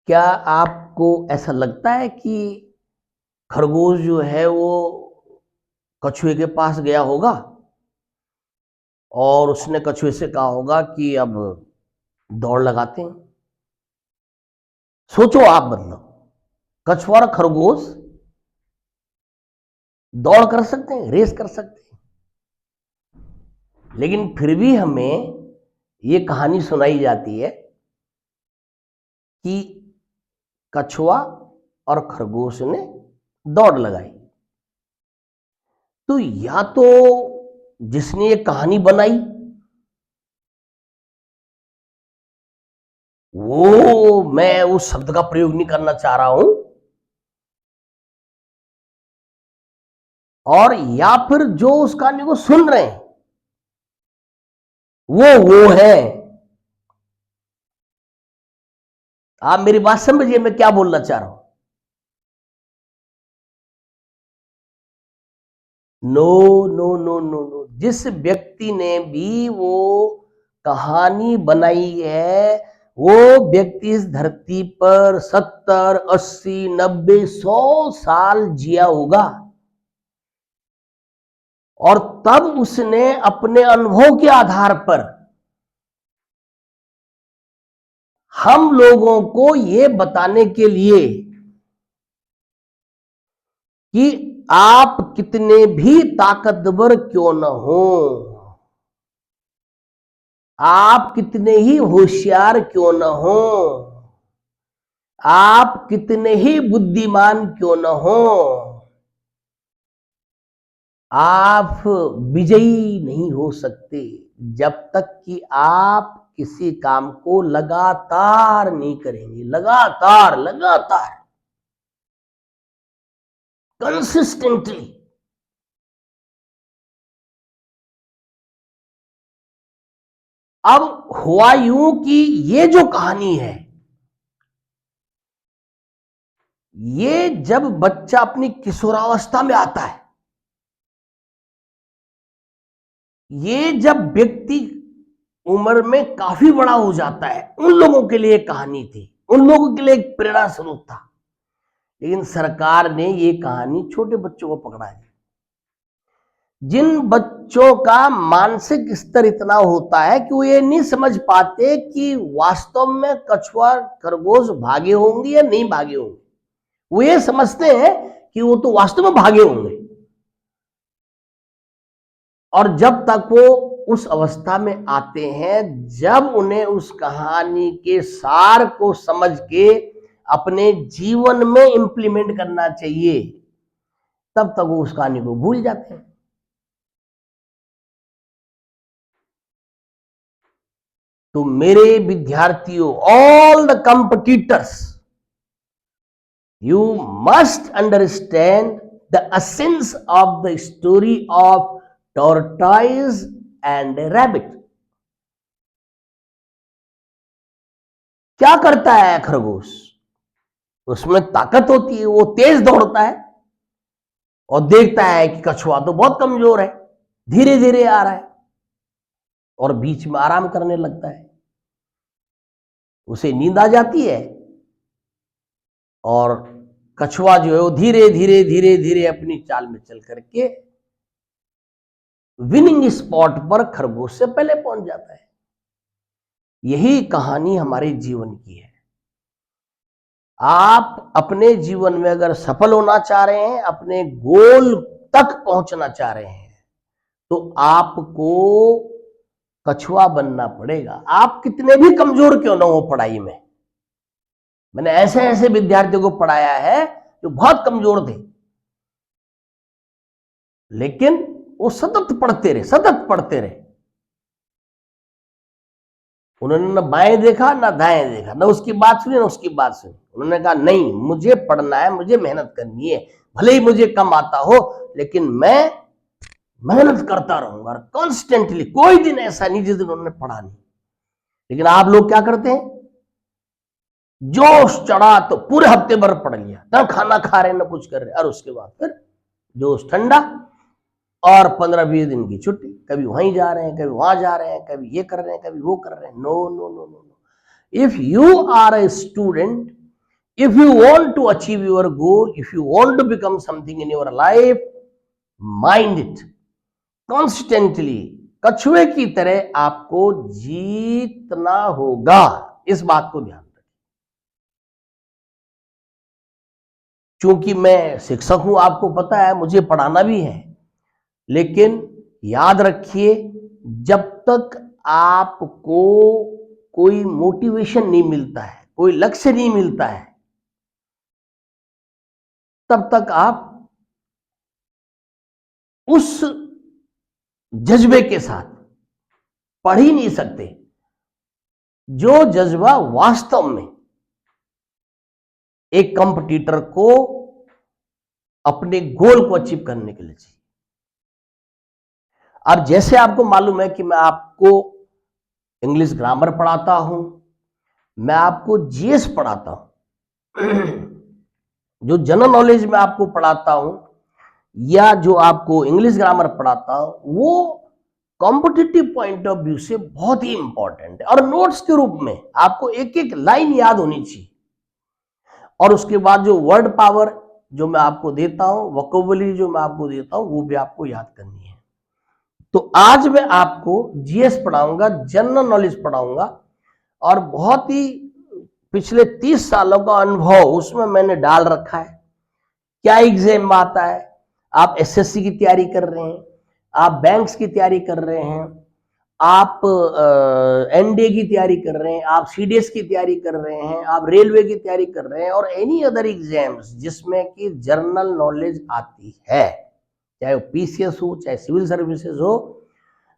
क्या आपको ऐसा लगता है कि खरगोश जो है वो कछुए के पास गया होगा और उसने कछुए से कहा होगा कि अब दौड़ लगाते हैं? सोचो आप, मतलब कछुआ और खरगोश दौड़ कर सकते हैं, रेस कर सकते हैं, लेकिन फिर भी हमें ये कहानी सुनाई जाती है कि कछुआ और खरगोश ने दौड़ लगाई। तो या तो जिसने ये कहानी बनाई वो, मैं उस शब्द का प्रयोग नहीं करना चाह रहा हूं, और या फिर जो उस कहानी को सुन रहे हैं वो है। आप मेरी बात समझिए मैं क्या बोलना चाह रहा हूं। No no no no no, जिस व्यक्ति ने भी वो कहानी बनाई है वो व्यक्ति इस धरती पर 70, 80, 90, 100 साल जिया होगा, और तब उसने अपने अनुभव के आधार पर हम लोगों को ये बताने के लिए कि आप कितने भी ताकतवर क्यों न हो, आप कितने ही होशियार क्यों न हो, आप कितने ही बुद्धिमान क्यों न हो, आप विजयी नहीं हो सकते जब तक कि आप किसी काम को लगातार नहीं करेंगे। लगातार लगातार, कंसिस्टेंटली। अब हुआ यूं कि ये जो कहानी है, ये जब बच्चा अपनी किशोरावस्था में आता है, ये जब व्यक्ति उम्र में काफी बड़ा हो जाता है, उन लोगों के लिए कहानी थी, उन लोगों के लिए एक प्रेरणा स्रोत था। लेकिन सरकार ने ये कहानी छोटे बच्चों को पकड़ा है, जिन बच्चों का मानसिक स्तर इतना होता है कि वो ये नहीं समझ पाते कि वास्तव में कछुआ खरगोश भागे होंगे या नहीं भागे होंगे। वो ये समझते हैं कि वो तो वास्तव में भागे होंगे, और जब तक वो उस अवस्था में आते हैं जब उन्हें उस कहानी के सार को समझ के अपने जीवन में इंप्लीमेंट करना चाहिए, तब तक वो उस कहानी को भूल जाते हैं। तो मेरे विद्यार्थियों, all the competitors, you must understand the essence of the story of tortoise and rabbit. क्या करता है खरगोश? उसमें ताकत होती है, वो तेज दौड़ता है और देखता है कि कछुआ तो बहुत कमजोर है, धीरे धीरे आ रहा है, और बीच में आराम करने लगता है। उसे नींद आ जाती है और कछुआ जो है वो धीरे धीरे धीरे धीरे अपनी चाल में चल करके विनिंग स्पॉट पर खरगोश से पहले पहुंच जाता है। यही कहानी हमारे जीवन की है। आप अपने जीवन में अगर सफल होना चाह रहे हैं, अपने गोल तक पहुंचना चाह रहे हैं, तो आपको कछुआ बनना पड़ेगा। आप कितने भी कमजोर क्यों ना हो पढ़ाई में। मैंने ऐसे ऐसे विद्यार्थियों को पढ़ाया है जो बहुत कमजोर थे, लेकिन वो सतत पढ़ते रहे, सतत पढ़ते रहे। उन्होंने न बाएं देखा ना दाएं देखा, ना उसकी बात सुनी ना उसकी बात सुनी। उन्होंने कहा नहीं, मुझे पढ़ना है, मुझे मेहनत करनी है, भले ही मुझे कम आता हो लेकिन मैं मेहनत करता रहूंगा कॉन्स्टेंटली। कोई दिन ऐसा नहीं जिस दिन उन्होंने पढ़ा नहीं। लेकिन आप लोग क्या करते हैं, जोश चढ़ा तो पूरे हफ्ते भर पढ़ लिया, ना खाना खा रहे ना कुछ कर रहे, और उसके बाद फिर जोश ठंडा और 15-20 दिन की छुट्टी। कभी वहीं जा रहे हैं, कभी वहां जा रहे हैं, कभी ये कर रहे हैं, कभी वो कर रहे हैं। No no no no no. If you are a student, If you want to achieve your goal, if you want to become something in your life, mind it constantly. कछुए की तरह आपको जीतना होगा, इस बात को ध्यान रखें। क्योंकि मैं शिक्षक हूं, आपको पता है, मुझे पढ़ाना भी है, लेकिन याद रखिए, जब तक आपको कोई मोटिवेशन नहीं मिलता है, कोई लक्ष्य नहीं मिलता है, तब तक आप उस जज्बे के साथ पढ़ ही नहीं सकते, जो जज्बा वास्तव में एक कंपटीटर को अपने गोल को अचीव करने के लिए चाहिए। अब जैसे आपको मालूम है कि मैं आपको इंग्लिश ग्रामर पढ़ाता हूं, मैं आपको जीएस पढ़ाता हूं, जो जनरल नॉलेज में आपको पढ़ाता हूं या जो आपको इंग्लिश ग्रामर पढ़ाता हूं, वो कॉम्पिटिटिव पॉइंट ऑफ व्यू से बहुत ही इंपॉर्टेंट है। और नोट्स के रूप में आपको एक एक लाइन याद होनी चाहिए, और उसके बाद जो वर्ड पावर जो मैं आपको देता हूं, वोकैबुलरी जो मैं आपको देता हूं, वो भी आपको याद करनी है। तो आज मैं आपको जीएस पढ़ाऊंगा, जनरल नॉलेज पढ़ाऊंगा, और बहुत ही पिछले 30 सालों का अनुभव उसमें मैंने डाल रखा है। क्या एग्जाम आता है, आप एसएससी की तैयारी कर रहे हैं, आप बैंक्स की तैयारी कर रहे हैं, आप एनडीए की तैयारी कर रहे हैं, आप सीडीएस की तैयारी कर रहे हैं, आप रेलवे की तैयारी कर रहे हैं, और एनी अदर एग्जाम्स जिसमें कि जनरल नॉलेज आती है, चाहे वो पीसीएस हो, चाहे सिविल सर्विसेज हो,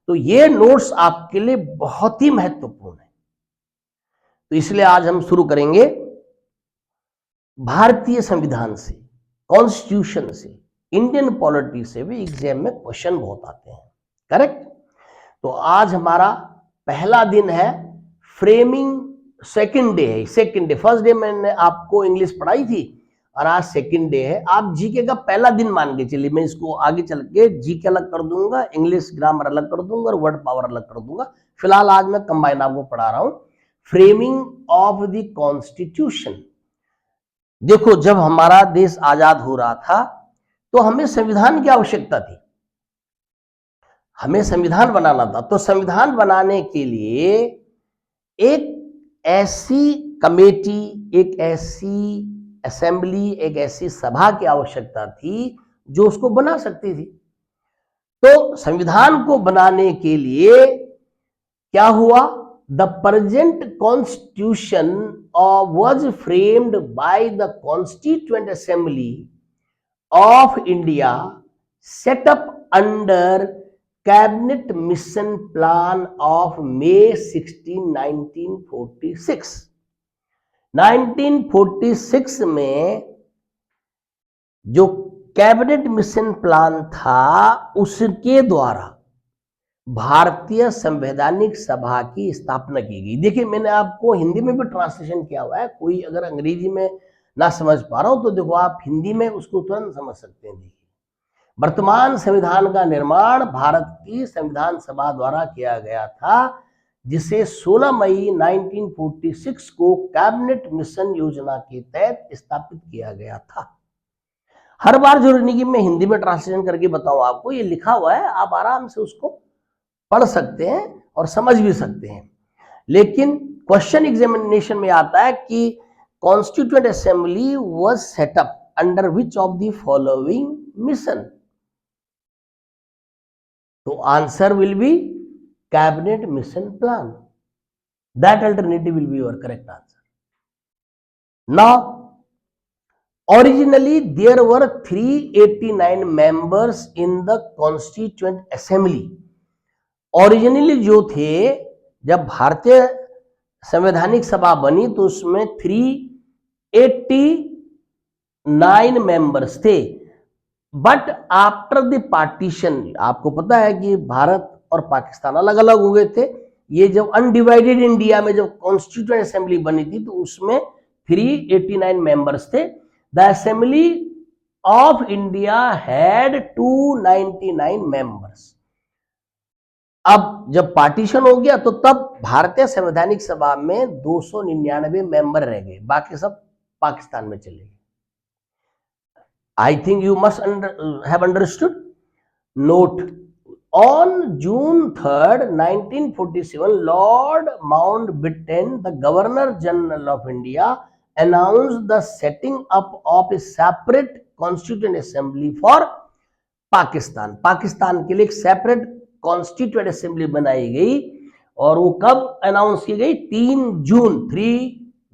तो ये नोट्स आपके लिए बहुत ही महत्वपूर्ण है। तो इसलिए आज हम शुरू करेंगे भारतीय संविधान से, कॉन्स्टिट्यूशन से, इंडियन पॉलिटी से भी एग्जाम में क्वेश्चन बहुत आते हैं, करेक्ट। तो आज हमारा पहला दिन है, फ्रेमिंग सेकंड डे है। सेकंड डे, फर्स्ट डे मैंने आपको इंग्लिश पढ़ाई थी, और आज सेकंड डे है। आप जीके का पहला दिन मान के चलिए, मैं इसको आगे चल के जीके अलग कर दूंगा, इंग्लिश ग्रामर अलग कर दूंगा, और वर्ड पावर अलग कर दूंगा। फिलहाल आज मैं कंबाइन आपको पढ़ा रहा हूं, फ्रेमिंग ऑफ द कॉन्स्टिट्यूशन। देखो, जब हमारा देश आजाद हो रहा था तो हमें संविधान की आवश्यकता थी, हमें संविधान बनाना था। तो संविधान बनाने के लिए एक ऐसी कमेटी, एक ऐसी असेंबली, एक ऐसी सभा की आवश्यकता थी जो उसको बना सकती थी। तो संविधान को बनाने के लिए क्या हुआ, the present constitution was framed by the Constituent Assembly of India, set up under Cabinet Mission Plan of May 16, 1946। 1946 में जो कैबिनेट मिशन प्लान था, उसके द्वारा भारतीय संवैधानिक सभा की स्थापना की गई। देखिए, मैंने आपको हिंदी में भी ट्रांसलेशन किया हुआ है, कोई अगर अंग्रेजी में ना समझ पा रहा हो तो देखो, आप हिंदी में उसको तुरंत समझ सकते हैं। देखिए, वर्तमान संविधान का निर्माण भारत की संविधान सभा द्वारा किया गया था, जिसे 16 मई 1946 को कैबिनेट मिशन योजना के तहत स्थापित किया गया था। हर बार जरूरी नहीं कि मैं हिंदी में ट्रांसलेशन करके बताऊं आपको, ये लिखा हुआ है, आप आराम से उसको पढ़ सकते हैं और समझ भी सकते हैं। लेकिन क्वेश्चन एग्जामिनेशन में आता है कि constituent assembly was set up under which of the following mission. तो answer will be cabinet mission plan. That alternative will be your correct answer. Now originally there were 389 members in the constituent assembly। Originally जो थे, जब भारतीय संवैधानिक सभा बनी तो उसमें 389 मेंबर्स थे। बट आफ्टर द पार्टीशन, आपको पता है कि भारत और पाकिस्तान अलग अलग हो गए थे। ये जब अनडिवाइडेड इंडिया में जब कॉन्स्टिट्यूएंट असेंबली बनी थी तो उसमें 389 मेंबर्स थे। The assembly of India had 299 members. अब जब पार्टीशन हो गया तो तब भारतीय संवैधानिक सभा में 299 मेंबर रह गए, बाकी सब पाकिस्तान में चले गए। I think you must have understood. Note, on June 3rd, 1947, Lord Mountbatten, the Governor General of India, announced the setting up of a separate Constituent Assembly for Pakistan. Pakistan के लिए एक सेपरेट कॉन्स्टिट्यूएंट असेंबली बनाई गई और वो कब अनाउंस की गई? 3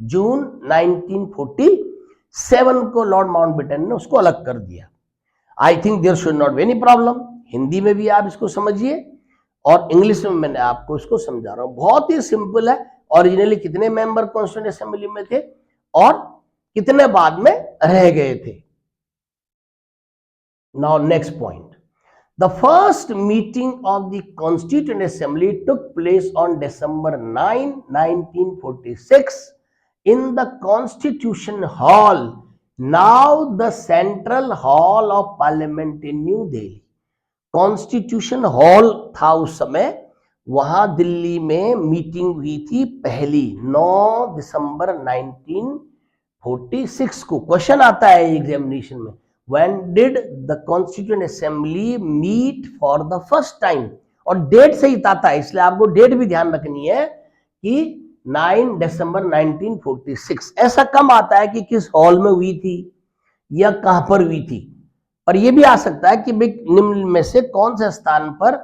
जून 1947 को लॉर्ड माउंटबेटन ने उसको अलग कर दिया। I think there should not be any problem. Hindi में भी आप इसको समझिए और इंग्लिश में मैंने आपको इसको समझा रहा हूं। बहुत ही सिंपल है। ओरिजिनली कितने मेंबर कॉन्स्टिट्यूएंट असेंबली में थे और कितने बाद में रह गए थे। Now next point, the first meeting of the constituent assembly took place on December 9, 1946 in the Constitution Hall, now the Central Hall of Parliament in New Delhi। Constitution hall था उस समय, वहां दिल्ली में मीटिंग हुई थी पहली 9 दिसंबर 1946 को। क्वेश्चन आता है एग्जामिनेशन में, when did the constituent assembly meet for the first time, और डेट सही आता है, इसलिए आपको डेट भी ध्यान रखनी है कि 9 दिसंबर 1946। ऐसा कम आता है कि किस हॉल में हुई थी या कहां पर हुई थी, और यह भी आ सकता है कि निम्न में से कौन से स्थान पर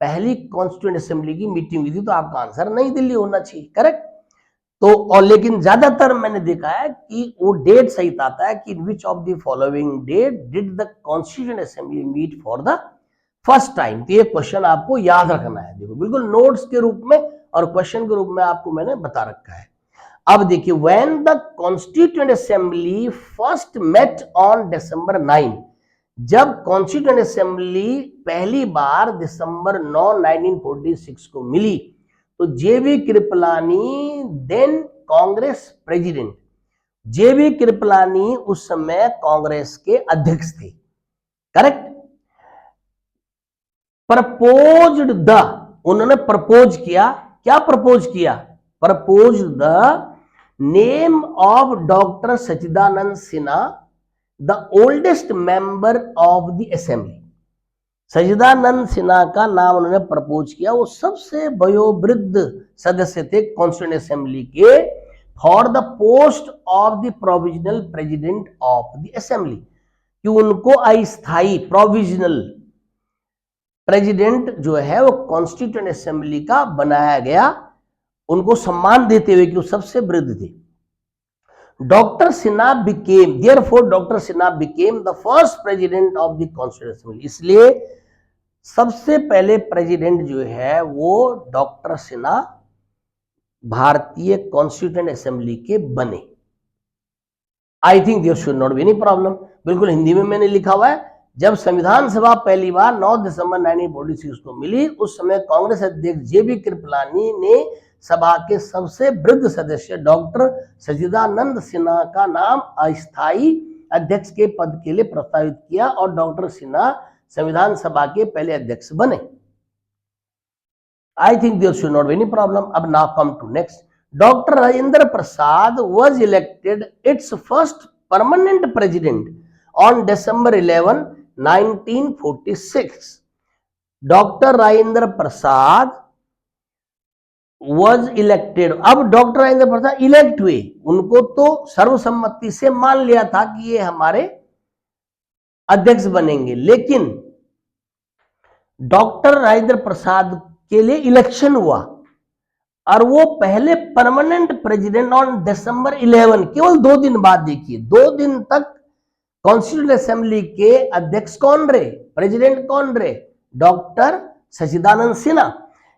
पहली कॉन्स्टिट्यूएंट असेंबली की मीटिंग हुई थी, तो आपका आंसर नई दिल्ली होना चाहिए। करेक्ट। तो और लेकिन ज्यादातर मैंने देखा है कि वो डेट सही आता है कि in which of the following date did the constituent assembly meet for the first time. तो ये क्वेश्चन आपको याद रखना है, देखो बिल्कुल नोट्स के रूप में और क्वेश्चन के रूप में आपको मैंने बता रखा है। अब देखिए, when the constituent assembly first met on December 9, जब कॉन्स्टिट्यूएंट असेंबली पहली बार दिसंबर 9, 1946 को मिली, तो J B Kripalani then Congress president, J B Kripalani उस समय कांग्रेस के अध्यक्ष थे। करेक्ट। प्रपोज्ड द, उन्होंने प्रपोज किया, क्या प्रपोज किया? Propose the name of doctor Sachchidananda Sinha, the oldest member of the assembly. Sachchidananda Sinha का नाम उन्होंने प्रपोज किया, वो सबसे वयोवृद्ध सदस्य थे कॉन्स्टिट्यूएंट असेंबली के, for the post of the provisional president of the assembly, कि उनको अस्थायी प्रोविजनल प्रेसिडेंट जो है वो कॉन्स्टिट्यूएंट असेंबली का बनाया गया, उनको सम्मान देते हुए कि वो सबसे वृद्ध थे। Doctor Sinha became, therefore doctor Sinha became the first president of the constituent assembly, इसलिए सबसे पहले प्रेसिडेंट जो है वो डॉक्टर सिन्हा भारतीय कॉन्स्टिट्यूएंट असेंबली के बने। I think there should not be any problem. बिल्कुल हिंदी में मैंने लिखा हुआ है, जब संविधान सभा पहली बार 9 दिसंबर 1946 को मिली, उस समय कांग्रेस अध्यक्ष जेबी कृपलानी ने सभा के सबसे वृद्ध सदस्य डॉक्टर सच्चिदानंद सिन्हा का नाम अस्थायी अध्यक्ष के पद के लिए प्रस्तावित किया और डॉक्टर सिन्हा संविधान सभा के पहले अध्यक्ष बने। I think there should not be any problem. अब now come to next, doctor Rajendra Prasad was elected its first permanent president on December 11, 1946। Doctor Rajendra Prasad was elected, अब डॉक्टर राजेंद्र प्रसाद इलेक्ट हुए, उनको तो सर्वसम्मति से मान लिया था कि ये हमारे अध्यक्ष बनेंगे, लेकिन डॉक्टर राजेंद्र प्रसाद के लिए इलेक्शन हुआ और वो पहले परमानेंट प्रेसिडेंट ऑन December 11, केवल 2 दिन बाद, देखिए 2 दिन तक कॉन्स्टिट्यूएंट असेंबली के अध्यक्ष कौन रहे, प्रेसिडेंट कौन रहे, डॉक्टर सच्चिदानंद सिन्हा।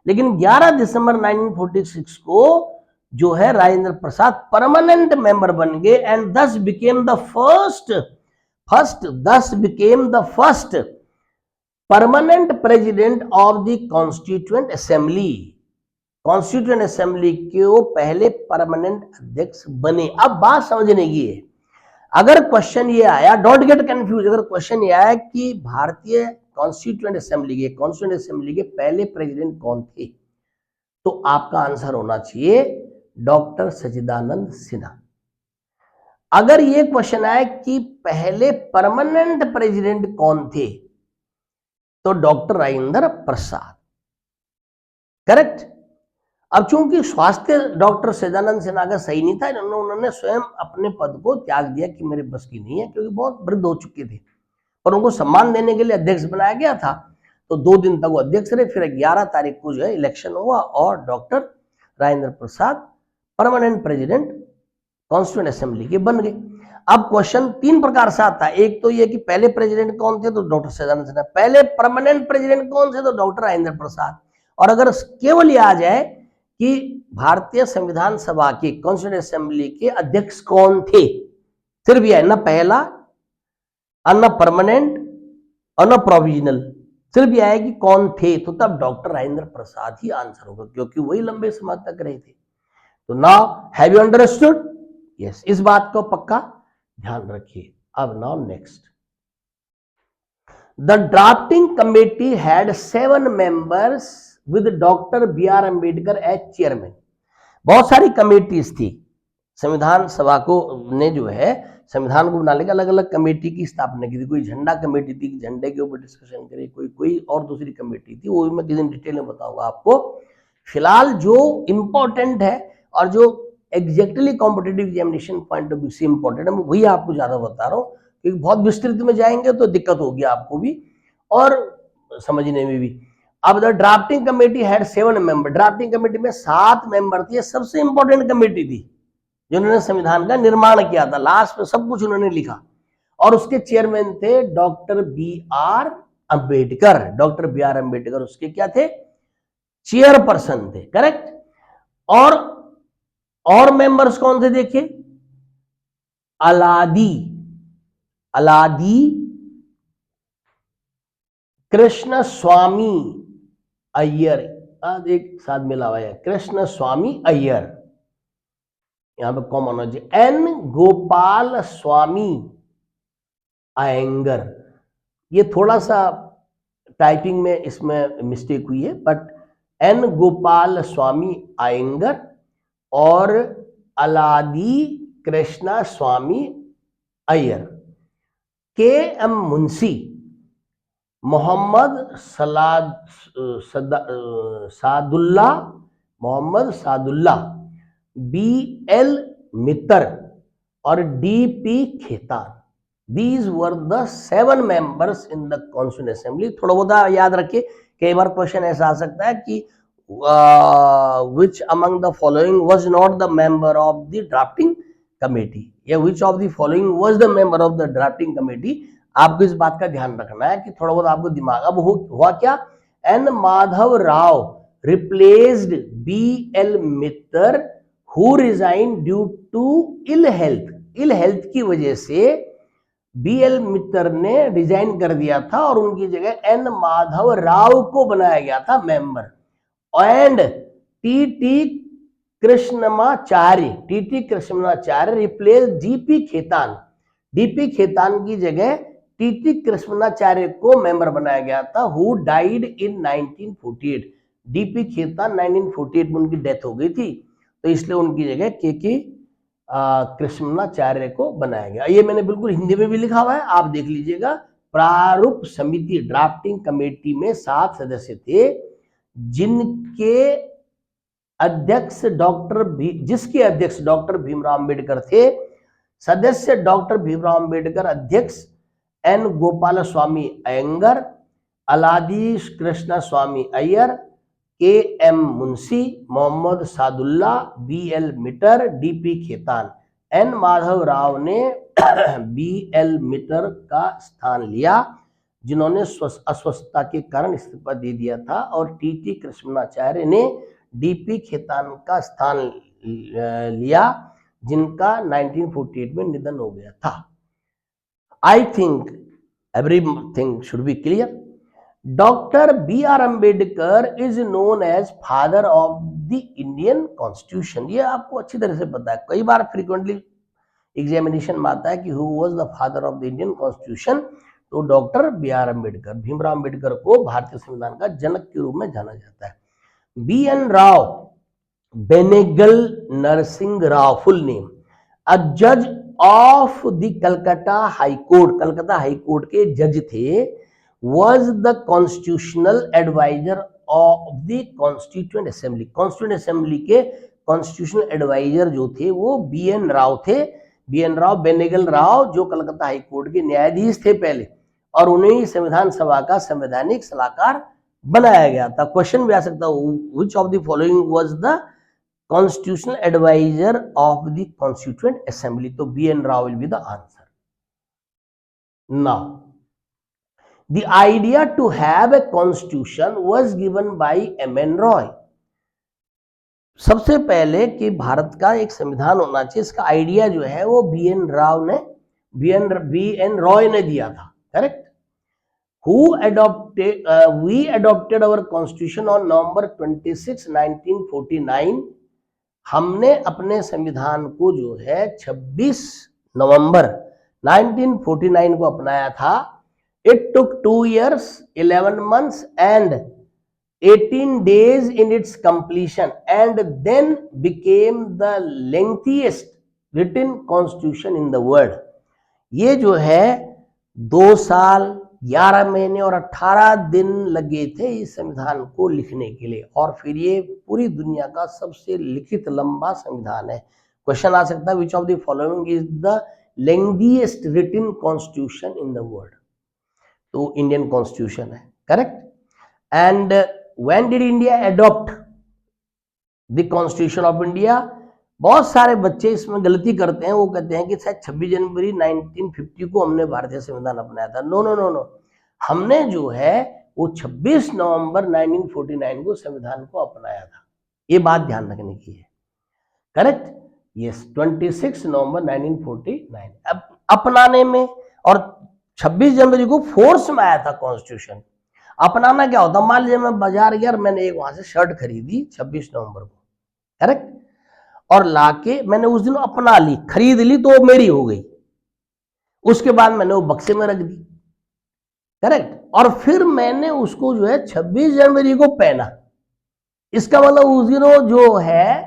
लेकिन 11 दिसंबर 1946 को जो है राजेंद्र प्रसाद परमानेंट मेंबर बन गए and thus became the first permanent president of the constituent assembly. Constituent assembly के वो पहले परमानेंट अध्यक्ष बने। अब बात समझने की है, अगर क्वेश्चन ये आया, डोंट गेट कंफ्यूज, अगर क्वेश्चन ये आया कि भारतीय कॉन्स्टिट्यूएंट असेंबली के पहले प्रेसिडेंट कौन थे, तो आपका आंसर होना चाहिए डॉक्टर सच्चिदानंद सिन्हा। अगर ये क्वेश्चन आए कि पहले परमानेंट प्रेसिडेंट कौन थे, तो डॉक्टर राजेंद्र प्रसाद, करेक्ट। अब चूंकि स्वास्थ्य डॉक्टर सच्चिदानंद सिन्हा का सही नहीं था, उन्होंने स्वयं अपने पद को त्याग दिया कि मेरे बस की नहीं है, क्योंकि बहुत वृद्ध हो चुके थे, और उनको सम्मान देने के लिए अध्यक्ष बनाया गया था। तो 2 दिन तक वो अध्यक्ष रहे, फिर 11 तारीख को जो है इलेक्शन हुआ और डॉक्टर राजेंद्र प्रसाद परमानेंट प्रेसिडेंट कॉन्स्टिट्यूएंट असेंबली के बन गए। अब क्वेश्चन 3 प्रकार से आता है। एक तो ये कि पहले प्रेसिडेंट कौन थे, तो डॉक्टर सच्चिदानंद सिन्हा। पहले परमानेंट प्रेसिडेंट कौन थे, तो डॉक्टर राजेंद्र प्रसाद। और अगर केवल ये आ जाए कि भारतीय संविधान सभा की कॉन्स्टिट्यूएंट असेंबली के अध्यक्ष कौन थे, फिर भी है ना पहला, न परमानेंट और न प्रोविजनल, फिर भी आएगी कौन थे, तो तब डॉक्टर राजेंद्र प्रसाद ही आंसर होगा, क्योंकि वही लंबे समय तक रहे थे। तो now have you understood? Yes, इस बात को पक्का ध्यान रखिए। अब now next, the drafting committee had 7 members with doctor B R Ambedkar as chairman. बहुत सारी कमेटीज थी, संविधान सभा को ने जो है संविधान को बनाने के अलग अलग कमेटी की स्थापना की थी। कोई झंडा कमेटी थी, झंडे के ऊपर डिस्कशन करे, कोई और दूसरी कमेटी थी, वो मैं किसी दिन डिटेल में बताऊंगा आपको। फिलहाल जो इंपॉर्टेंट है और जो exactly competitive examination point of view से इंपॉर्टेंट है, मैं वही आपको ज्यादा बता रहा हूँ, क्योंकि बहुत विस्तृत में जाएंगे तो दिक्कत होगी आपको भी और समझने में भी। अब the drafting committee had 7 member, drafting committee में 7 मेंबर थी। सबसे इंपॉर्टेंट कमेटी थी जिन्होंने संविधान का निर्माण किया था, लास्ट में सब कुछ उन्होंने लिखा। और उसके चेयरमैन थे doctor B R Ambedkar. Doctor B R Ambedkar उसके क्या थे, चेयरपर्सन थे, करेक्ट। और मेंबर्स कौन थे देखिए, अलादी कृष्ण स्वामी अय्यर, एक साथ मिला हुआ है, कृष्ण स्वामी अय्यर, यहां पे कॉमन हो जाए, एन गोपाल स्वामी अयंगर। ये थोड़ा सा टाइपिंग में इसमें मिस्टेक हुई है, but N Gopalaswami Ayyangar और Alladi Krishnaswami Ayyar, K M Munshi, Mohammad Saadulla, B L Mitter और D P Khaitan. These were the 7 members in the Constituent Assembly. थोड़ा बहुत याद रखिए, कई बार क्वेश्चन ऐसा आ सकता है कि which among the following was not the member of the drafting committee, या which of the following was the member of the drafting committee। आपको इस बात का ध्यान रखना है कि थोड़ा बहुत आपको दिमाग, अब हुआ क्या, N Madhav Rao replaced B L Mitter who resign due to ill health की वजह से बी एल मित्तर ने रिजाइन कर दिया था और उनकी जगह एन माधव राव को बनाया गया था member. And T Krishnamachari replace DP Khaitan की जगह टी कृष्णमाचार्य को मेंबर बनाया गया था, who died in 1948। DP Khaitan 1948 में उनकी डेथ हो गई थी, तो इसलिए उनकी जगह के कृष्णमाचार्य को बनाया गया। ये मैंने बिल्कुल हिंदी में भी लिखा हुआ है, आप देख लीजिएगा। प्रारूप समिति ड्राफ्टिंग कमेटी में 7 सदस्य थे, जिसके अध्यक्ष डॉक्टर भीमराव अंबेडकर थे। सदस्य डॉक्टर भीमराव अंबेडकर, अध्यक्ष N Gopalaswami Ayyangar, Alladi Krishnaswamy Ayyar, K M Munshi, Mohammad Saadulla, B L Mitter, D P Khaitan. N Madhav Rao ने बी एल मिटर का स्थान लिया, जिन्होंने अस्वस्थता के कारण इस्तीफा दे दिया था, और टी कृष्णमाचार्य ने डीपी खेतान का स्थान लिया, जिनका 1948 में निधन हो गया था। I think everything should be clear. Doctor B R Ambedkar is known as father of the Indian constitution. ये आपको अच्छी तरह से पता है, कई बार फ्रीक्वेंटली एग्जामिनेशन में आता है कि who was the father of the Indian constitution. तो doctor B R Ambedkar, Bhimrao Ambedkar को भारतीय संविधान का जनक के रूप में जाना जाता है। B N Rau, Benegal Narsing Rau, full name, a जज of the Calcutta high court, Calcutta high court के जज थे, was the constitutional advisor of the constituent assembly। Constituent assembly के कॉन्स्टिट्यूशनल एडवाइजर जो थे वो बी एन राव थे, बी एन राव, बेनेगल राव, जो कलकत्ता हाई कोर्ट के न्यायाधीश थे पहले, और उन्हें संविधान सभा का संवैधानिक सलाहकार बनाया गया था। क्वेश्चन भी आ सकता है, which of the following was the constitutional advisor of the constituent assembly? तो B N Rao will be the answer. Now the idea to have a constitution was given by M.N. Roy। सबसे पहले कि भारत का एक संविधान होना चाहिए, इसका आइडिया जो है वो बी एन रॉय ने दिया था, correct. We adopted our constitution on November 26, 1949। हमने अपने संविधान को जो है 26 नवंबर 1949 को अपनाया था। It took 2 years, 11 months and 18 days in its completion and then became the lengthiest written constitution in the world। ये जो है 2 साल 11 महीने और 18 दिन लगे थे इस संविधान को लिखने के लिए, और फिर ये पूरी दुनिया का सबसे लिखित लंबा संविधान है। क्वेश्चन आ सकता है, which of the following is the lengthiest written constitution in the world? तो इंडियन कॉन्स्टिट्यूशन है, correct. And when did India adopt the constitution of India? बहुत सारे बच्चे इसमें गलती करते हैं, वो कहते हैं कि शायद 26 जनवरी 1950 को हमने भारतीय संविधान अपनाया था। नो नो नो नो, हमने जो है वो 26 नवंबर 1949 को संविधान को अपनाया था। ये बात ध्यान रखने की है, करेक्ट। यस, 26 नवंबर 1949 अब अपनाने में, और 26 जनवरी को फोर्स में आया था कॉन्स्टिट्यूशन। अपनाना क्या होता? मान लीजिए मैं बाजार गया और मैंने एक वहां से शर्ट खरीदी 26 नवंबर को, करेक्ट, और लाके मैंने उस दिन अपना ली, खरीद ली, तो वो मेरी हो गई। उसके बाद मैंने वो बक्से में रख दी, करेक्ट, और फिर मैंने उसको जो है 26 जनवरी को पहना। इसका मतलब उस दिन वो जो है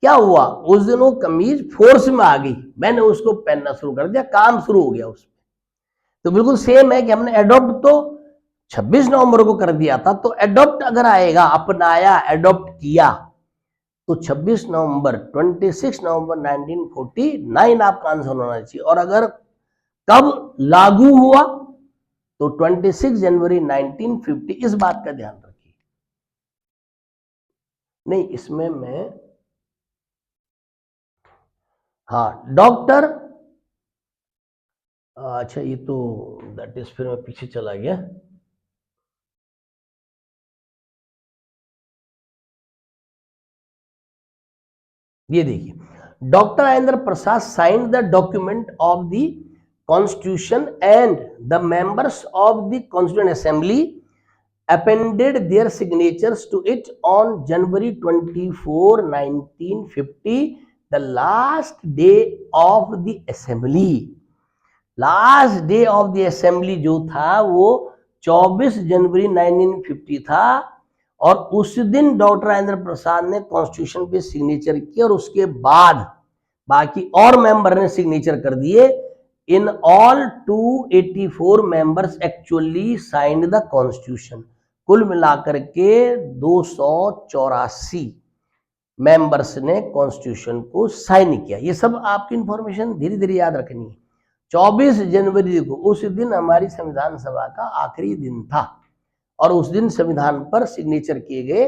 क्या हुआ, उस दिन वो कमीज फोर्स में आ गई, मैंने उसको पहनना शुरू कर दिया, काम शुरू हो गया उसमें। तो बिल्कुल सेम है कि हमने एडॉप्ट तो 26 नवंबर को कर दिया था, तो एडॉप्ट अगर आएगा, अपनाया, एडॉप्ट किया, तो 26 नवंबर 1949 आपका आंसर होना चाहिए। और अगर कब लागू हुआ, तो 26 जनवरी 1950। इस बात का ध्यान रखिए। नहीं, इसमें मैं, हाँ, डॉक्टर, अच्छा ये तो दैट इज, फिर मैं पीछे चला गया। ये देखिए, doctor Rajendra Prasad signed the document of the constitution and the members of the constituent assembly appended their signatures to it on January 24, 1950, the last day of the assembly। Last day of the assembly जो था वो 24 जनवरी 1950 था, और उस दिन doctor Rajendra प्रसाद ने constitution पे signature किया, और उसके बाद बाकी और मेंबर ने सिग्नेचर कर दिए। In all 284 members actually signed the constitution. कुल मिलाकर के 284 मेंबर्स ने कॉन्स्टिट्यूशन को साइन किया। ये सब आपकी इंफॉर्मेशन धीरे धीरे याद रखनी है। 24 जनवरी को, उस दिन हमारी संविधान सभा का आखिरी दिन था, और उस दिन संविधान पर सिग्नेचर किए गए,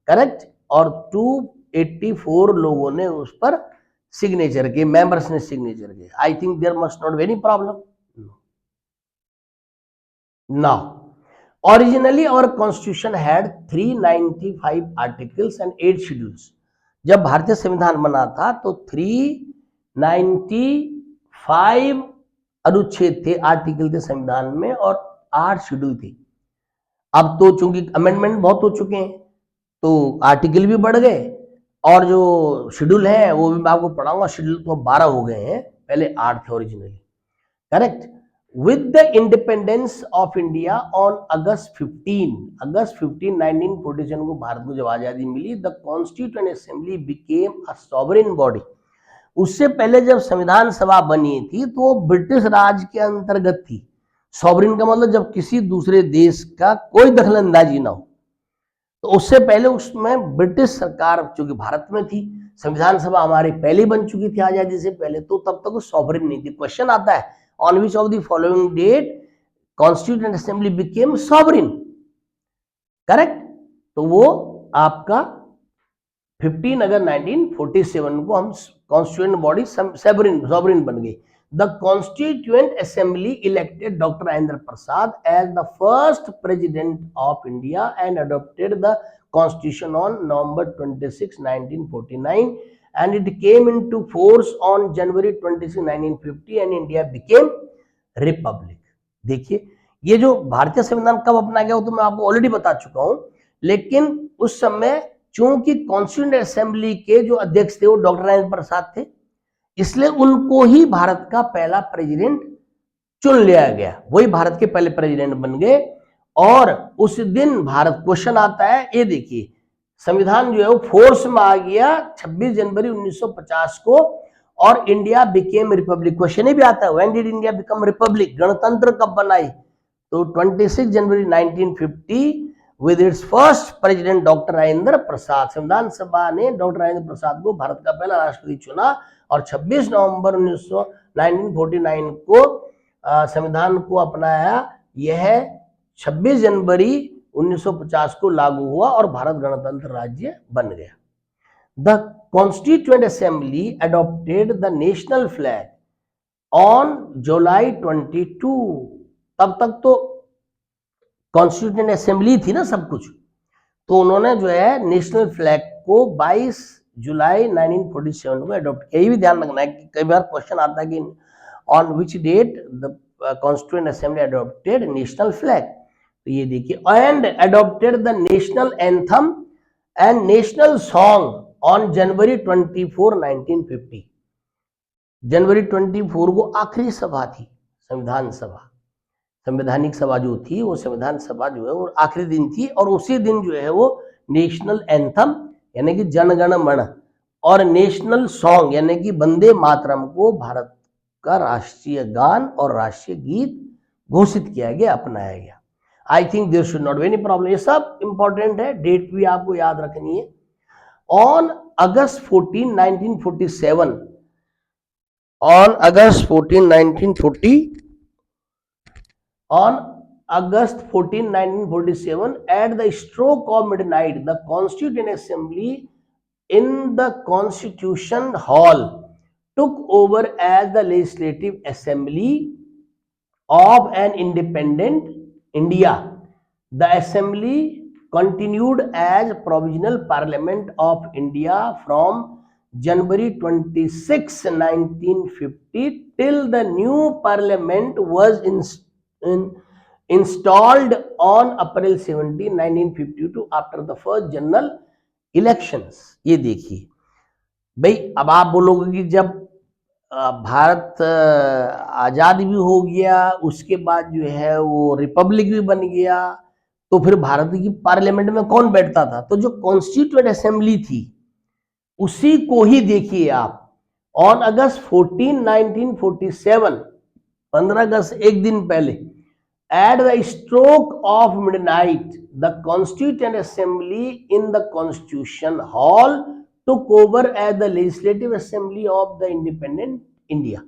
करेक्ट, और 284 लोगों ने उस पर सिग्नेचर किए, मेंबर्स ने सिग्नेचर किए। I think there must not any problem. Now, originally our constitution had 395 articles and 8 schedules। जब भारतीय संविधान बना था तो 395 अनुच्छेद थे, आर्टिकल थे संविधान में, और 8 शेड्यूल थे। अब तो चूंकि अमेंडमेंट बहुत हो चुके हैं, तो आर्टिकल भी बढ़ गए, और जो शेड्यूल है वो भी मैं आपको पढ़ाऊंगा। शेड्यूल तो 12 हो गए हैं, पहले 8 थे originally, correct. With the independence of India on August 15, 1947 को भारत को जब आजादी मिली, the Constituent Assembly became a sovereign body। उससे पहले जब संविधान सभा बनी थी तो वो ब्रिटिश राज के अंतर्गत थी। सॉवरिन का मतलब जब किसी दूसरे देश का कोई दखलंदाजी ना हो। तो उससे पहले उसमें ब्रिटिश सरकार चूंकि भारत में थी, संविधान सभा हमारी पहले बन चुकी थी आजादी से पहले, तो तब तक वो सॉवरिन नहीं थी। क्वेश्चन आता है on which of the following date constituent assembly became sovereign, correct? तो वो आपका 15 अगस्त 1947 को हम कॉन्स्टिट्यूएंट बॉडी सॉवरिन बन गई। The Constituent Assembly elected Dr. Rajendra Prasad as the first president of India and adopted the constitution on November 26, 1949, and it came into force on January 26, 1950 and India became republic। देखिए ये जो भारतीय संविधान कब अपनाया गया वो तो मैं आपको ऑलरेडी बता चुका हूं, लेकिन उस समय चूंकि कॉन्स्टिट्यूएंट असेंबली के जो अध्यक्ष थे वो डॉक्टर राजेंद्र प्रसाद थे, इसलिए उनको ही भारत का पहला प्रेसिडेंट चुन लिया गया। वही भारत के पहले प्रेसिडेंट बन गए। और उस दिन भारत, क्वेश्चन आता है, ये देखिए संविधान जो है वो फोर्स में आ गया 26 जनवरी 1950 को और इंडिया बिकेम रिपब्लिक। क्वेश्चन ही भी आता है when did India become republic, गणतंत्र कब बनाई? तो 26 जनवरी 1950 with its first president doctor Rajendra Prasad. संविधान सभा ने डॉक्टर राजेंद्र प्रसाद को भारत का पहला राष्ट्रपति चुना और 26 नवंबर 1949 को संविधान को अपनाया। यह 26 जनवरी 1950 को लागू हुआ और भारत गणतंत्र राज्य बन गया। The constituent assembly adopted the national flag on July 22। तब तक तो कॉन्स्टिट्यूएंट असेंबली थी ना सब कुछ, तो उन्होंने जो है नेशनल फ्लैग को 22 जुलाई 1947 को अडॉप्ट किया। ये भी ध्यान रखना है कि कई बार क्वेश्चन आता है कि on which date the constituent assembly adopted national flag. तो ये देखिए, and adopted the national anthem and national song on January 24, 1950। जनवरी 24 को आखिरी सभा थी संविधान सभा, संवैधानिक सभा जो थी वो संविधान सभा जो है वो आखिरी दिन थी और उसी दिन जो है वो नेशनल एंथम यानी कि जनगण मन और नेशनल सॉन्ग यानी कि वंदे मातरम को भारत का राष्ट्रीय गान और राष्ट्रीय गीत घोषित किया गया, अपनाया गया। I think there should not be any problem. ये सब इंपॉर्टेंट है, डेट भी आपको याद रखनी है। On August 14, 1947, on August 14, 1940 On August 14, 1947, at the stroke of midnight, the Constituent Assembly in the Constitution Hall took over as the Legislative Assembly of an independent India. The Assembly continued as Provisional Parliament of India from January 26, 1950 till the new Parliament was installed on April 17, 1952 after the first general elections। ये देखिए भाई, अब आप बोलोगे कि जब भारत आजाद भी हो गया उसके बाद जो है वो रिपब्लिक भी बन गया, तो फिर भारत की पार्लियामेंट में कौन बैठता था? तो जो कॉन्स्टिट्यूएंट असेंबली थी उसी को ही देखिए आप। ऑन अगस्त 14, 1947, 15 अगस्त एक दिन पहले, at the stroke of midnight, the Constituent Assembly in the Constitution Hall took over as the Legislative Assembly of the Independent India।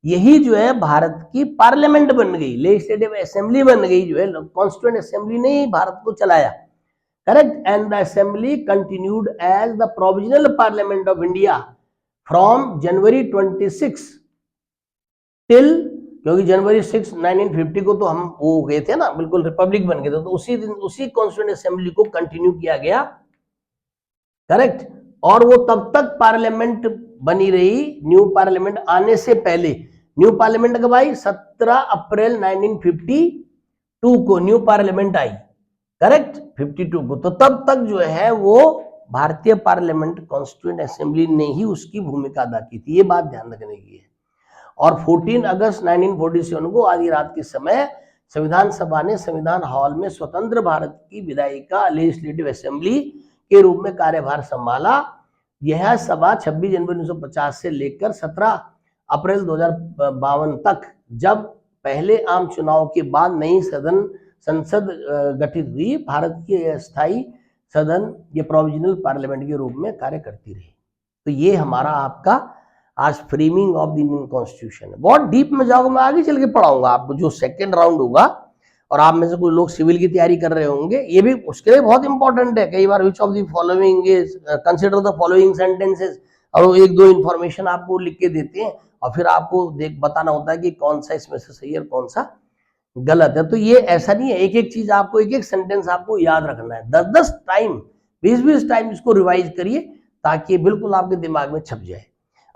यही जो है भारत की पार्लियामेंट बन गई, लेजिस्लेटिव असेंबली बन गई, जो है कॉन्स्टिट्यूएंट असेंबली ने ही भारत को चलाया, correct. And the assembly continued as the provisional parliament of India from January 26 till, क्योंकि जनवरी 6, 1950 को तो हम वो गए थे ना, बिल्कुल रिपब्लिक बन गए थे, तो उसी दिन उसी कॉन्स्टिट्यूएंट असेंबली को कंटिन्यू किया गया, करेक्ट। और वो तब तक पार्लियामेंट बनी रही, न्यू पार्लियामेंट आने से पहले। न्यू पार्लियामेंट कब आई? 17 अप्रैल 1952 को न्यू पार्लियामेंट आई, करेक्ट, 52 को। तो तब तक जो है वो भारतीय पार्लियामेंट कॉन्स्टिट्यूएंट असेंबली ने ही उसकी भूमिका अदा की थी, ये बात ध्यान रखने की है। और 14 अगस्त 1947 को आधी रात के समय संविधान सभा ने संविधान हॉल में स्वतंत्र भारत की विधायिका लेजिस्लेटिव असेंबली के रूप में कार्यभार संभाला। यह सभा 26 जनवरी 1950 से लेकर 17 अप्रैल 2052 तक, जब पहले आम चुनाव के बाद नई संसद गठित हुई, भारत की अस्थायी सदन ये प्रोविजनल पार्लियामेंट के रूप में कार्य करती रही। तो ये हमारा आपका आज framing of the Indian constitution है। बहुत डीप में जाओगे, मैं आगे चल के पढ़ाऊंगा आपको जो सेकेंड राउंड होगा, और आप में से कोई लोग सिविल की तैयारी कर रहे होंगे, ये भी उसके लिए बहुत इंपॉर्टेंट है। कई बार which of the following is consider the following sentences, और वो एक दो इंफॉर्मेशन आपको लिख के देते हैं और फिर आपको बताना होता है कि कौन सा इसमें से सही है और कौन सा गलत है। तो ये ऐसा नहीं है, एक एक चीज आपको, एक एक सेंटेंस आपको याद रखना है। 10-10 टाइम, 20-20 टाइम इसको रिवाइज करिए ताकि बिल्कुल आपके दिमाग में छप जाए।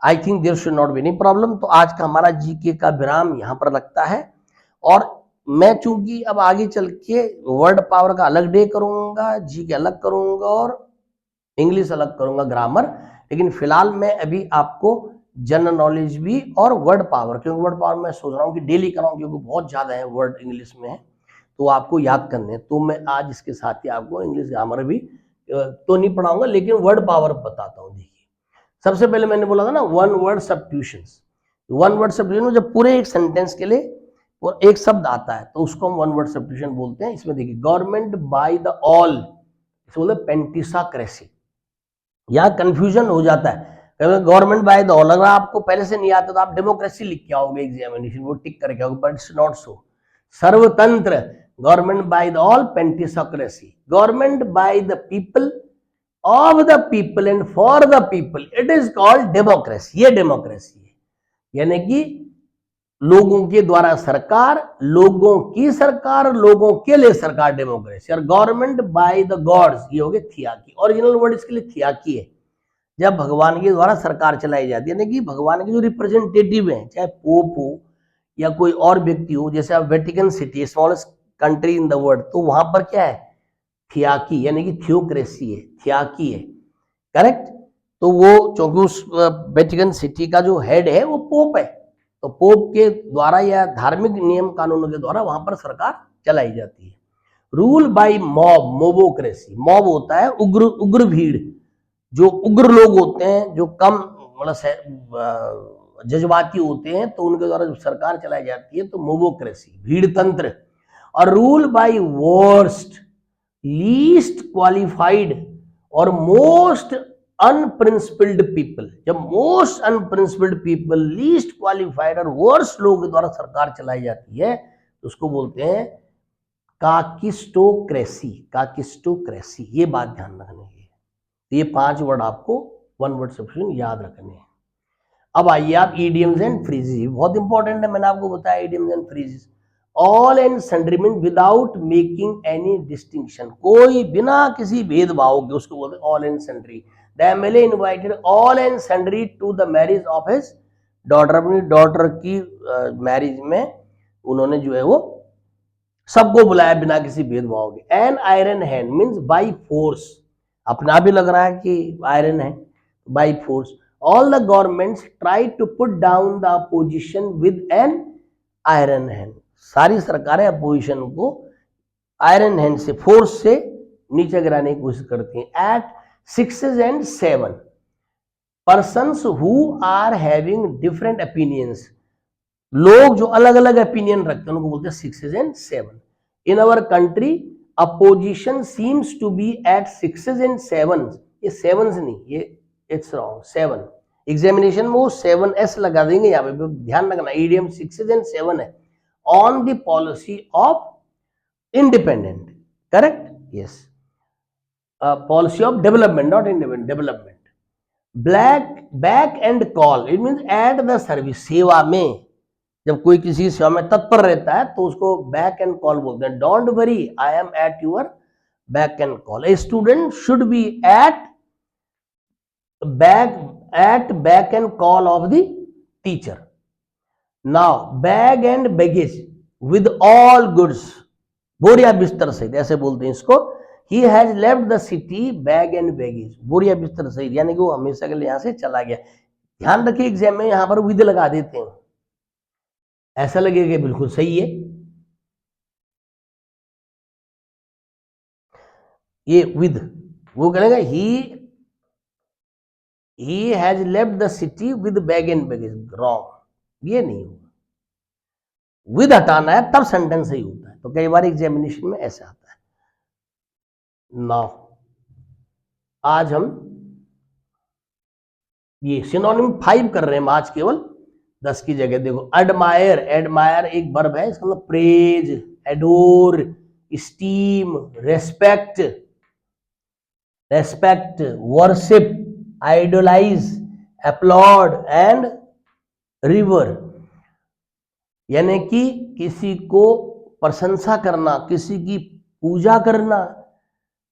I think there should not be any problem. तो आज का हमारा जीके का विराम यहाँ पर लगता है, और मैं चूंकि अब आगे चल के वर्ड पावर का अलग डे करूंगा, जीके अलग करूंगा और इंग्लिश अलग करूंगा, ग्रामर, लेकिन फिलहाल मैं अभी आपको जनरल नॉलेज भी और वर्ड पावर, क्योंकि वर्ड पावर मैं सोच रहा हूँ कि डेली कराऊं, क्योंकि बहुत ज्यादा है वर्ड इंग्लिश में है तो आपको याद करने हैं। तो मैं आज इसके साथ ही आपको इंग्लिश ग्रामर भी तो नहीं पढ़ाऊंगा, लेकिन वर्ड पावर बताता हूँ। देखिए, सबसे पहले मैंने बोला था ना one word substitutions. One word substitution जब पूरे एक सेंटेंस के लिए और एक शब्द आता है तो उसको हम वन वर्ड सब्स्टिट्यूशन बोलते हैं। इसमें देखिए, गवर्नमेंट बाय द ऑल, इसको बोलते हैं पेंटिसाक्रेसी। यहाँ कंफ्यूजन हो जाता है, गवर्नमेंट बाय द ऑल, अगर आपको पहले से नहीं आता तो आप डेमोक्रेसी लिख के आओगे एग्जामिनेशन, वो टिक करके आओगे, बट इट्स नॉट सो। सर्वतंत्र, government by the all, pantisocracy. Government by the people, of the people and for the people, it is called democracy. ये डेमोक्रेसी है, यानी कि लोगों के द्वारा सरकार, लोगों की सरकार, लोगों के लिए सरकार, डेमोक्रेसी। और गवर्नमेंट बाय द गॉड्स, ये हो गए थियाकी। ओरिजिनल वर्ड इसके लिए थियाकी है, जब भगवान के द्वारा सरकार चलाई जाती है, यानी कि भगवान के जो रिप्रेजेंटेटिव हैं, चाहे पोप हो या कोई और व्यक्ति हो, जैसे आप Vatican city, smallest country in the world, तो वहां पर क्या है, थियाकी, यानी कि थियोक्रेसी है, थियाकी है, करेक्ट। तो वो चूंकि उस वेटिकन सिटी का जो हेड है वो पोप है, तो पोप के द्वारा या धार्मिक नियम कानूनों के द्वारा वहां पर सरकार चलाई जाती है। Rule by mob, mobocracy. Mob होता है उग्र, उग्र भीड़, जो उग्र लोग होते हैं, जो कम मतलब जज्बाती होते हैं, तो उनके द्वारा जब सरकार चलाई जाती है तो मोबोक्रेसी, भीड़ तंत्र। और rule by worst, least qualified और मोस्ट अनप्रिंसिपल्ड पीपल। जब मोस्ट अनप्रिंसिपल्ड पीपल, लीस्ट क्वालिफाइड और वर्स्ट लोगों के द्वारा सरकार चलाई जाती है तो उसको बोलते हैं काकिस्टोक्रेसी। काकिस्टोक्रेसी, ये बात ध्यान रखने की। ये 5 वर्ड आपको वन वर्ड सब्स्टिट्यूशन याद रखने हैं। अब आइए आप इडियम्स एंड फ्रेजेस, बहुत इंपॉर्टेंट है, मैंने आपको बताया idioms and phrases. All and sundry mean without making any distinction, कोई बिना किसी भेदभाव के, उसको बोलते हैं all and sundry. The MLA invited all and sundry to the marriage of his daughter, अपनी डॉटर की मैरिज में उन्होंने जो है वो सबको बुलाया बिना किसी भेदभाव के। An iron hand means by force, अपना भी लग रहा है कि आयरन है, by force. All the governments try to put down the opposition with an iron hand, सारी सरकारें अपोजिशन को आयरन हैंड से, फोर्स से नीचे गिराने की कोशिश करती हैं। At 6 and 7 persons who are having different opinions, लोग जो अलग अलग ओपिनियन रखते हैं उनको बोलते हैं 6 and 7। In our country opposition seems to be at 6 and 7, ये 7 नहीं, ये इट्स रॉन्ग, 7। एग्जामिनेशन में वो 7s लगा देंगे, यहाँ पे ध्यान रखना, ईडीएम 6 and 7 है। On the policy of independent, correct, yes, policy of development, not independent, development. Black back and call, it mean at the service, सेवा में, जब कोई किसी सेवा में तत्पर रहता है तो उसको बैक एंड कॉल बोलते हैं। Don't worry, I am at your back and call. A student should be at back and call of the teacher. Now bag and baggage with all goods, बोरिया बिस्तर सहित, ऐसे बोलते हैं इसको। He has left the city bag and baggage, बोरिया बिस्तर सहित, यानी कि वो हमेशा के लिए यहां से चला गया। ध्यान रखिए एग्जाम में यहां पर विद लगा देते हैं, ऐसा लगेगा बिल्कुल सही है, ये विद, वो कहेगा ही he has left the city with bag and baggage, wrong, ये नहीं होगा, विद हटाना है तब सेंटेंस सही होता है, तो कई बार एग्जामिनेशन में ऐसा आता है। नाउ आज हम ये सिनोनिम 5 कर रहे हैं, आज केवल 10 की जगह। देखो एडमायर, एडमायर एक वर्ब है, इसका मतलब praise, adore, esteem, respect, respect, worship, idolize, applaud and revere, यानी कि किसी को प्रशंसा करना, किसी की पूजा करना,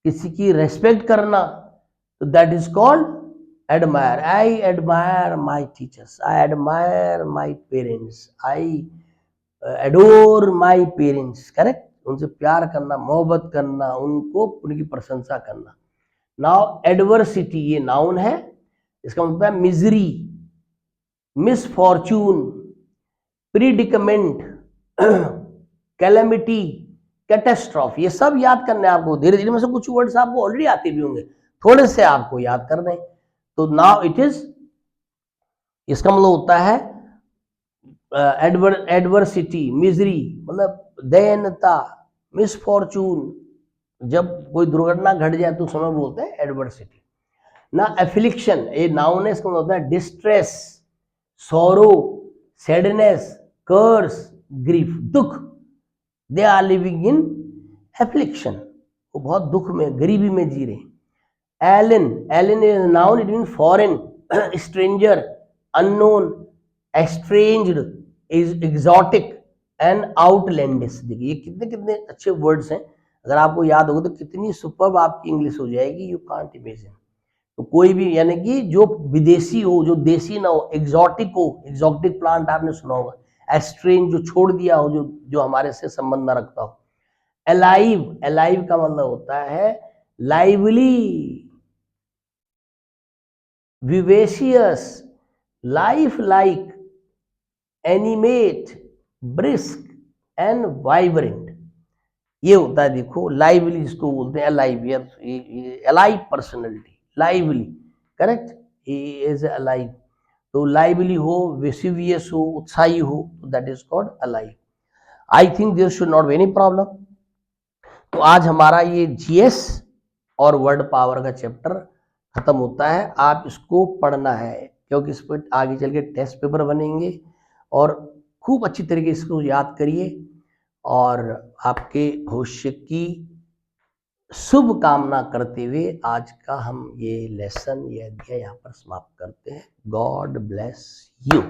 किसी की रेस्पेक्ट करना, तो that is called admire. I admire my teachers, I admire my parents, I adore my parents, correct, उनसे प्यार करना, मोहब्बत करना, उनको उनकी प्रशंसा करना। नाउ एडवर्सिटी ये नाउन है, इसका मतलब है मिजरी, मिसफॉर्चून, प्रीडिकमेंट, कैलेमिटी, कैटेस्ट्रॉफ, ये सब याद करने आपको, धीरे धीरे में से कुछ वर्ड्स आपको ऑलरेडी आते भी होंगे, थोड़े से आपको याद करने हैं। तो नाउ इट इज, इसका मतलब होता है एडवर्सिटी, मिजरी मतलब दयनता, मिसफॉर्चून, जब कोई दुर्घटना घट जाए तो समय बोलते हैं एडवर्सिटी ना। एफिलिक्शन ये नाउन है, इसका मतलब होता है distress, sorrow, sadness, curse, grief, दुख। They are living in affliction, वो बहुत दुख में, गरीबी में जी रहे। Alien, alien is noun, it mean foreign, stranger, unknown, estranged, is exotic and outlandish. देखिए ये कितने कितने अच्छे वर्ड्स हैं, अगर आपको याद होगा तो कितनी सुपर्ब आपकी इंग्लिश हो जाएगी, यू कांट इमेजिन। तो कोई भी, यानी कि जो विदेशी हो, जो देसी ना हो, एक्सोटिक हो, एक्सोटिक प्लांट आपने सुना होगा, एस्ट्रेंज जो छोड़ दिया हो, जो हमारे से संबंध न रखता हो। अलाइव, अलाइव का मतलब होता है lively, vivacious, lifelike, animate, brisk and vibrant, ये होता है। देखो लाइवली जिसको बोलते हैं, alive, alive personality, lively, correct, is alive. तो लाइवली हो, विसिवियस हो, उत्साही हो, तो that is called alive. I think there should not be any problem. तो आज हमारा ये जीएस और वर्ड पावर का चैप्टर खत्म होता है। आप इसको पढ़ना है, क्योंकि इस पर आगे चल के टेस्ट पेपर बनेंगे, और खूब अच्छी तरीके से इसको याद करिए, और आपके भविष्य की शुभ कामना करते हुए आज का हम ये लेसन, ये अध्याय यहाँ पर समाप्त करते हैं। God bless you.